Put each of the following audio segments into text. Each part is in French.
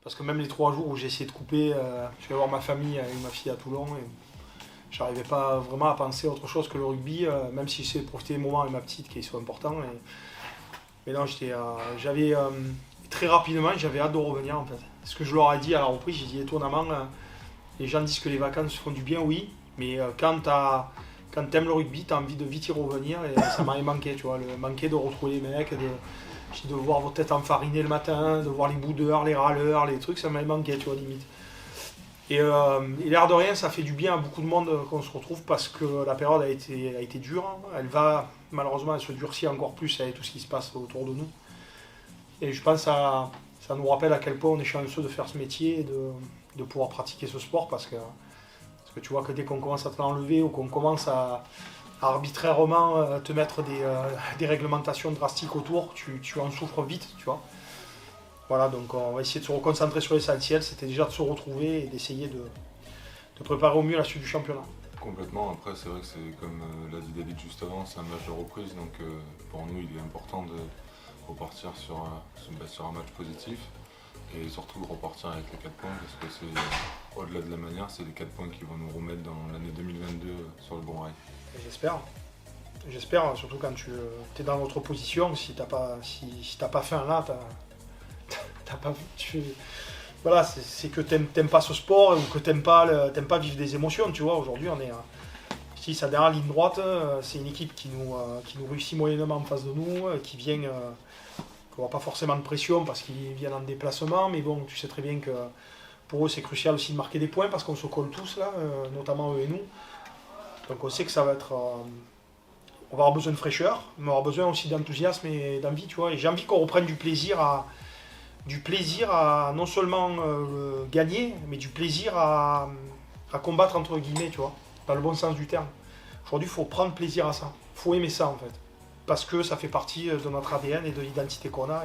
Parce que même les 3 jours où j'ai essayé de couper, je vais voir ma famille avec ma fille à Toulon et j'arrivais pas vraiment à penser à autre chose que le rugby, même si j'essayais de profiter des moments avec ma petite qui sont importants. Mais non, j'avais très rapidement, j'avais hâte de revenir en fait. Ce que je leur ai dit à la reprise, j'ai dit étonnamment, les gens disent que les vacances font du bien, oui, mais quand t'aimes le rugby, t'as envie de vite y revenir et ça m'avait manqué, tu vois, manquer de retrouver les mecs, de voir vos têtes enfarinée le matin, de voir les boudeurs, les râleurs, les trucs, ça m'avait manqué, tu vois, limite. Et l'air de rien, ça fait du bien à beaucoup de monde qu'on se retrouve parce que la période a été dure. Elle va, malheureusement, elle se durcit encore plus avec tout ce qui se passe autour de nous. Et je pense que ça nous rappelle à quel point on est chanceux de faire ce métier et de pouvoir pratiquer ce sport parce que tu vois que dès qu'on commence à te l'enlever ou qu'on commence à arbitrairement te mettre des réglementations drastiques autour, tu en souffres vite, tu vois. Voilà, donc on va essayer de se reconcentrer sur l'essentiel, c'était déjà de se retrouver et d'essayer de préparer au mieux la suite du championnat. Complètement, après c'est vrai que c'est comme l'a dit David juste avant, c'est un match de reprise, donc pour nous il est important de repartir sur un match positif et surtout de repartir avec les 4 points parce que c'est au-delà de la manière, c'est les 4 points qui vont nous remettre dans l'année 2022 sur le bon rail. Et j'espère, surtout quand tu es dans notre position, si t'as pas faim là, voilà, c'est que t'aimes pas ce sport ou que t'aimes pas vivre des émotions, tu vois. Aujourd'hui, on est si sa dernière ligne droite, c'est une équipe qui nous réussit moyennement en face de nous, qu'on n'a pas forcément de pression parce qu'ils viennent en déplacement, mais bon, tu sais très bien que pour eux c'est crucial aussi de marquer des points parce qu'on se colle tous là, notamment eux et nous. Donc on sait que ça va être, on va avoir besoin de fraîcheur, mais on va avoir besoin aussi d'enthousiasme et d'envie, tu vois. Et j'ai envie qu'on reprenne du plaisir à non seulement gagner, mais du plaisir à combattre entre guillemets, tu vois, dans le bon sens du terme. Aujourd'hui, il faut prendre plaisir à ça, il faut aimer ça en fait, parce que ça fait partie de notre ADN et de l'identité qu'on a.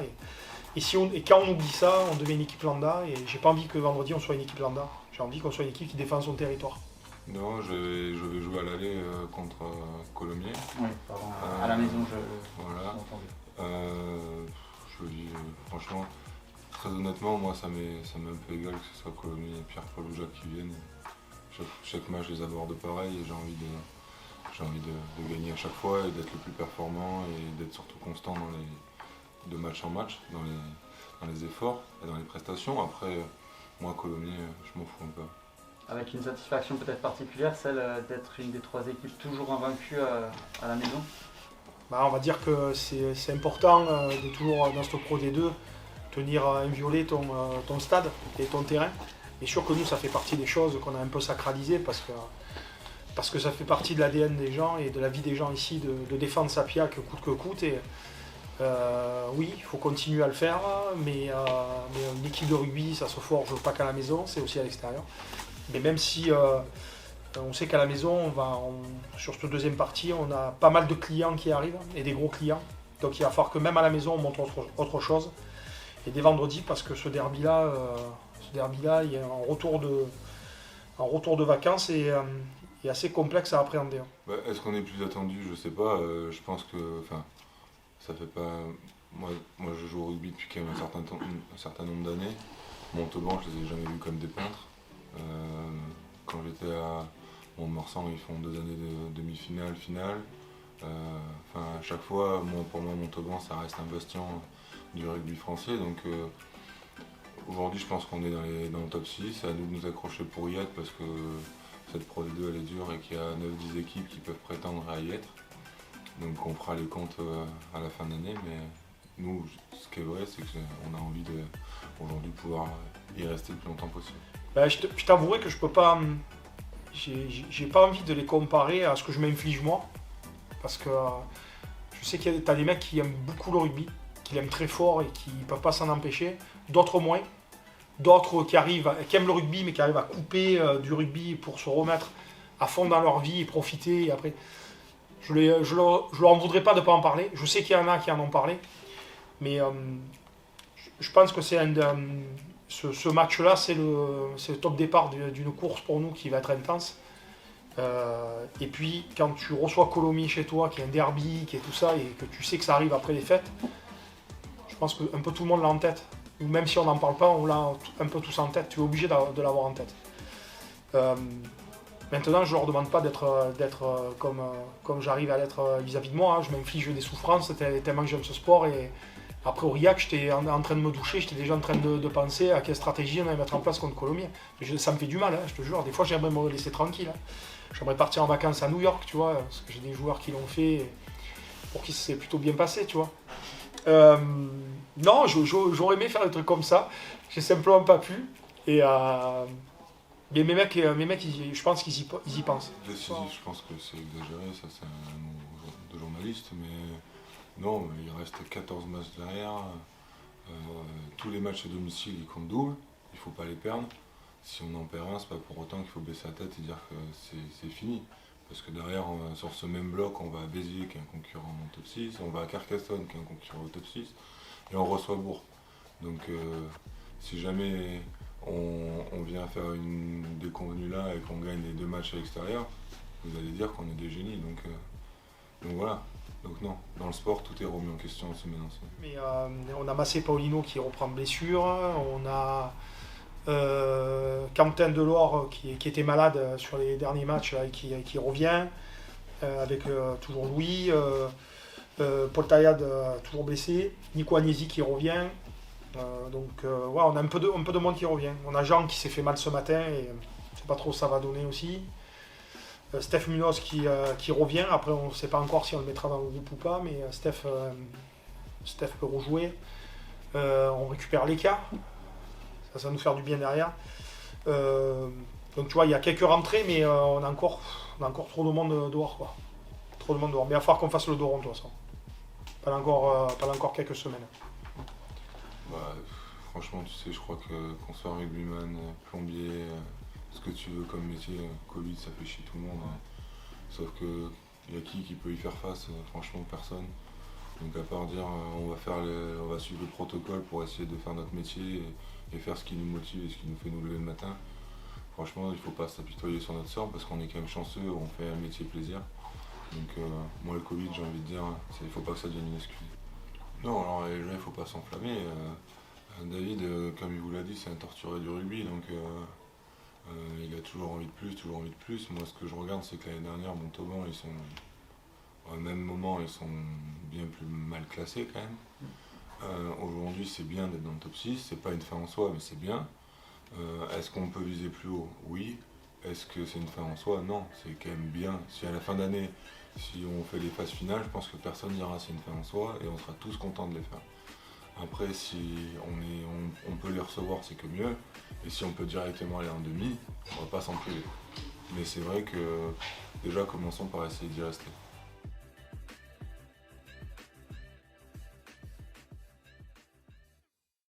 Et quand on oublie ça, on devient une équipe lambda, et j'ai pas envie que vendredi on soit une équipe lambda, j'ai envie qu'on soit une équipe qui défend son territoire. Non, je vais jouer à l'aller contre Colomiers. Oui, pardon, à la maison, voilà. Je dis franchement, très honnêtement, moi ça m'est un peu égal que ce soit Colomiers et Pierre-Paul ou Jacques qui viennent. Chaque match, je les aborde pareil et j'ai envie de gagner à chaque fois et d'être le plus performant et d'être surtout constant de match en match, dans les efforts et dans les prestations. Après, moi, Colomiers, je m'en fous un peu. Avec une satisfaction peut-être particulière, celle d'être une des 3 équipes toujours invaincues à la maison. On va dire que c'est important de toujours, dans ce Pro D2, tenir inviolé ton stade et ton terrain. Et sûr que nous, ça fait partie des choses qu'on a un peu sacralisées parce que ça fait partie de l'ADN des gens et de la vie des gens ici de défendre sa piaque coûte que coûte. Et oui, il faut continuer à le faire, mais une équipe de rugby, ça se forge pas qu'à la maison, c'est aussi à l'extérieur. Mais même si on sait qu'à la maison, sur cette deuxième partie, on a pas mal de clients qui arrivent et des gros clients. Donc il va falloir que même à la maison, on montre autre chose. Et dès vendredi, parce que ce derby-là, il y a un retour de vacances et assez complexe à appréhender. Est-ce qu'on est plus attendu? Je sais pas. Je pense que, ça fait pas. Moi, je joue au rugby depuis quand même un certain nombre d'années. Montauban, je les ai jamais vus comme des peintres. Quand j'étais à Mont-de-Marsan, ils font 2 années de demi-finale, finale. À chaque fois, pour moi, Montauban, ça reste un bastion du rugby français. Donc aujourd'hui, je pense qu'on est dans le top 6. C'est à nous de nous accrocher pour y être parce que cette Pro D2 elle est dure et qu'il y a 9-10 équipes qui peuvent prétendre à y être. Donc on fera les comptes à la fin de l'année. Mais nous, ce qui est vrai, c'est qu'on a envie aujourd'hui de pouvoir y rester le plus longtemps possible. Je t'avouerai que je peux pas. J'ai pas envie de les comparer à ce que je m'inflige moi. Parce que je sais qu'il y a des mecs qui aiment beaucoup le rugby, qui l'aiment très fort et qui ne peuvent pas s'en empêcher. D'autres moins. D'autres qui aiment le rugby mais qui arrivent à couper du rugby pour se remettre à fond dans leur vie et profiter. Et après, je leur en voudrais pas de ne pas en parler. Je sais qu'il y en a qui en ont parlé. Mais je pense que ce match-là, c'est le top départ d'une course pour nous qui va être intense. Et puis, quand tu reçois Colomiers chez toi, qui est un derby, qui est tout ça, et que tu sais que ça arrive après les fêtes, je pense qu'un peu tout le monde l'a en tête. où même si on n'en parle pas, on l'a un peu tous en tête, tu es obligé de l'avoir en tête. Maintenant, je ne leur demande pas d'être comme j'arrive à l'être vis-à-vis de moi, hein. Je m'inflige des souffrances tellement j'aime ce sport, et après Aurillac, j'étais en train de me doucher, j'étais déjà en train de penser à quelle stratégie on allait mettre en place contre Colomiers. Ça me fait du mal, hein, je te jure, des fois j'aimerais me laisser tranquille, hein. J'aimerais partir en vacances à New York, tu vois, parce que j'ai des joueurs qui l'ont fait, et pour qui ça s'est plutôt bien passé, tu vois. Non, j'aurais aimé faire des trucs comme ça, j'ai simplement pas pu, et mais mes mecs je pense qu'ils y pensent. Décisif, je pense que c'est exagéré, ça c'est un mot de journaliste, mais non, il reste 14 matchs derrière. Tous les matchs à domicile, ils comptent double, il ne faut pas les perdre. Si on en perd un, c'est pas pour autant qu'il faut baisser la tête et dire que c'est fini. Parce que derrière, sur ce même bloc, on va à Béziers, qui est un concurrent en top 6, on va à Carcassonne, qui est un concurrent au top 6, et on reçoit Bourg. Donc si jamais on vient faire une déconvenue là et qu'on gagne les 2 matchs à l'extérieur, vous allez dire qu'on est des génies. Donc voilà. Donc non, dans le sport, tout est remis en question en semaine en semaine. Mais on a Massé Paulino qui reprend blessure, on a Quentin Delors qui était malade sur les derniers matchs et qui revient, avec toujours Louis, Paul Taillade toujours blessé, Nico Agnesi qui revient. Ouais, on a un peu de monde qui revient. On a Jean qui s'est fait mal ce matin et je sais pas trop ça va donner aussi. Steph Munoz qui revient. Après, on ne sait pas encore si on le mettra dans le groupe ou pas, mais Steph peut rejouer. On récupère Leka. Ça va nous faire du bien derrière. Donc tu vois, il y a quelques rentrées, mais on a encore trop de monde dehors, quoi. Trop de monde dehors. Mais il va falloir qu'on fasse le dos rond, de toute façon. Pas encore quelques semaines. Bah, franchement, tu sais, je crois qu'on soit rugbyman, plombier, ce que tu veux comme métier, Covid, ça fait chier tout le monde. Hein. Sauf que il y a qui peut y faire face? Franchement, personne. Donc à part dire, on va suivre le protocole pour essayer de faire notre métier et faire ce qui nous motive et ce qui nous fait nous lever le matin. Franchement, il ne faut pas s'apitoyer sur notre sort parce qu'on est quand même chanceux, on fait un métier plaisir. Donc moi, le Covid, j'ai envie de dire, il ne faut pas que ça devienne une excuse. Non, alors il ne faut pas s'enflammer. David, comme il vous l'a dit, c'est un torturé du rugby, donc il a toujours envie de plus, toujours envie de plus. Moi, ce que je regarde, c'est que l'année dernière, Montauban, ils sont, au même moment, ils sont bien plus mal classés quand même. Aujourd'hui, c'est bien d'être dans le top 6, c'est pas une fin en soi, mais c'est bien. Est-ce qu'on peut viser plus haut? Oui. Est-ce que c'est une fin en soi? Non, c'est quand même bien. Si à la fin d'année, si on fait les phases finales, je pense que personne dira c'est une fin en soi et on sera tous contents de les faire. Après, si on peut les recevoir, c'est que mieux. Et si on peut directement aller en demi, on va pas s'en priver. Mais c'est vrai que déjà, commençons par essayer d'y rester.